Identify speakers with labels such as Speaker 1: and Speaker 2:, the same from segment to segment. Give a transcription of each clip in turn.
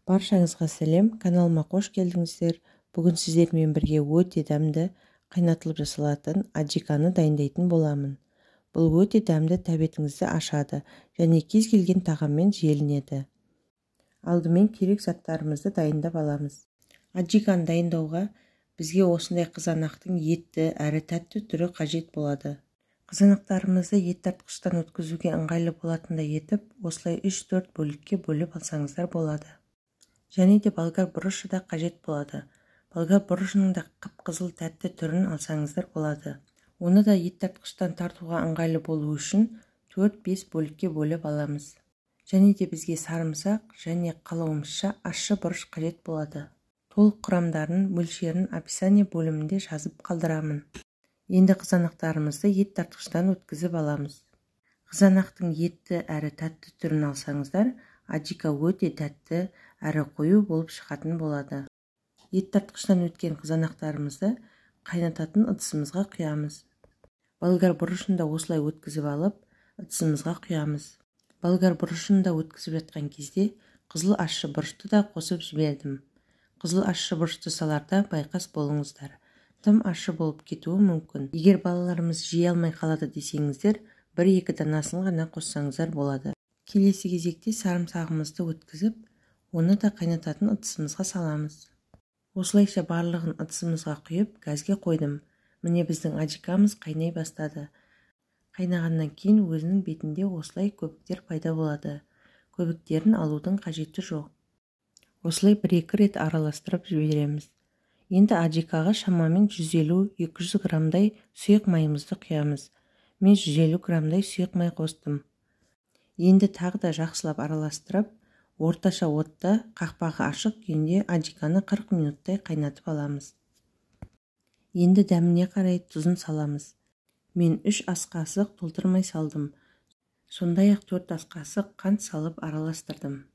Speaker 1: Баршаңызға сәлем, каналыма қош келдіңіздер. Бүгін сіздермен бірге өте дәмді қайнатылып жасалатын аджиканы дайындайтын боламын. Бұл өте дәмді, тәбетіңізді ашады және кез келген тағаммен желінеді. Алдымен керек заттарымызды дайындап аламыз. Аджиканы дайындауға бізге осындай қызанақтың етті әрі тәтті түрі қажет болады. Қызанақтарымызды ет тартқыштан өткізуге ыңғайлы болатындай етіп, осылай 3-4 бөлікке бөліп алсаңыздар болады. Және де болгар бұрышы да қажет болады. Болгар бұрышының да қып-қызыл тәтті түрін алсаңыздар болады. Оны да ет тартқыштан тартуға ыңғайлы болу үшін 4-5 бөлікке бөліп аламыз. Және де бізге сарымсақ және қалауымызша ащы бұрыш қажет болады. Толық құрамдарын, мөлшерін описание бөлімінде жазып қалдырамын. Енді қызанақтарымызды ет тартқыштан өткізіп аламыз. Қызанақтың етті әрі тәтті түрін алсаңыздар, аджика өте тәтті әрі қою болып шығатын болады. Ет тартқыштан өткен қызанақтарымызды қайнататын ыдысымызға құямыз. Болгар бұрышын да осылай өткізіп алып, ыдысымызға құямыз. Болгар бұрышын да өткізіп жатқан кезде қызыл ащы бұрышты да қосып жібердім. Қызыл ащы бұрышты саларда байқас болыңыздар. Тым ащы болып кетуі мүмкін. Егер балаларымыз жей алмай қалады десеңіздер, 1-2 данасын ғана қоссаңыздар болады. Келесі кезекте сарымсағымызды өткізіп, оны да қайнататын ыдысымызға саламыз. Осылайша барлығын ыдысымызға құйып, газге қойдым. Міне біздің аджикамыз қайнай бастады. Қайнағаннан кейін өзінің бетінде осылай көбіктер пайда болады. Көбіктерін алудың қажеті жоқ. Осылай 1-2 рет араластырып жібереміз. Енді аджикаға шамамен 150-200 грамдай сұйық майымызды құямыз. Мен 150 грамдай сұйық май қостым. Енді тағы да жақсылап араластырып, орташа отта қақпағы ашық күйінде аджиканы 40 минуттай қайнатып аламыз. Енді дәміне қарай тұзын саламыз. Мен 3 ас қасық толтырмай салдым. Сондай-ақ 4 ас қасық қант салып араластырдым.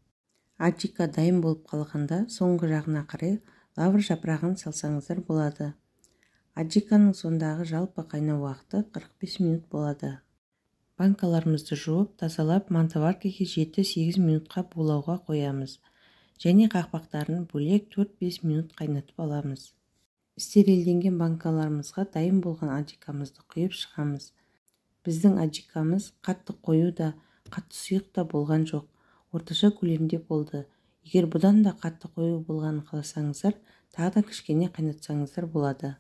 Speaker 1: Аджика дайын болып қалғанда соңғы жағына қарай лавр жапырағын салсаңыздар болады. Аджиканың сондағы жалпы қайнау уақыты 45 минут болады. Банкаларымызды жуып, тазалап, мантываркаға 7-8 минутқа булауға қоямыз. Және қақпақтарын бөлек 4-5 минут қайнатып аламыз. Стерилденген банкаларымызға дайын болған аджикамызды құйып шығамыз. Біздің аджикамыз қатты қою да, қатты сұйық та болған жоқ. Орташа көлемде болды. Егер бұдан да қатты қою болғанын қаласаңыздар, тағы да кішкене қайнатсаңыздар болады.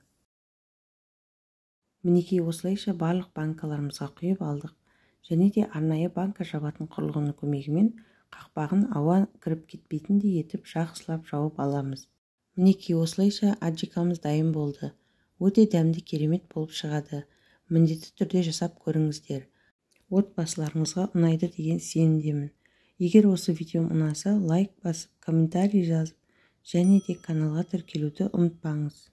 Speaker 1: Мінекей осылайша барлық банкаларымызға құйып алдық. Және де арнайы банка жабатын құрылғының көмегімен қақпағын ауа кіріп кетпейтіндей етіп жақсылап жауып аламыз. Мінекей осылайша аджикамыз дайын болды. Өте дәмді, керемет болып шығады. Міндетті түрде жасап көріңіздер. Отбасыларыңызға ұнайды деген сенімдемін. Егер осы видеом ұнаса, лайк басып, комментарий жазып, және де каналға тіркелуді ұмытпаңыз.